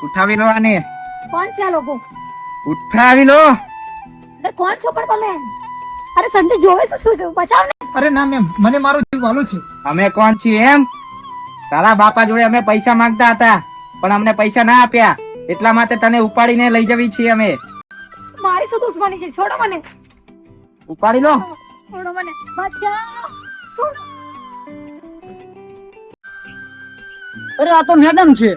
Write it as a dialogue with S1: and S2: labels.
S1: ઉઠાવી લો આને,
S2: કોણ છે આ લોકો?
S1: ઉઠાવી લો.
S2: અરે કોણ છો પણ તમે? અરે સંજય જોવે છે શું છે? બચાવ ને.
S3: અરે ના મેમ, મને મારો જીવ વાલો છે.
S1: અમે કોણ છીએ એમ? તારા બાપા જોડે અમે પૈસા માંગતા હતા, પણ અમને પૈસા ના આપ્યા, એટલા માટે તને ઉપાડીને લઈ જવી છીએ અમે.
S2: મારી શું દુશ્મની છે? છોડો મને.
S1: ઉપાડી લો.
S2: છોડો મને. બચાવ. છોડો.
S3: અરે આ તો મેડમ છે.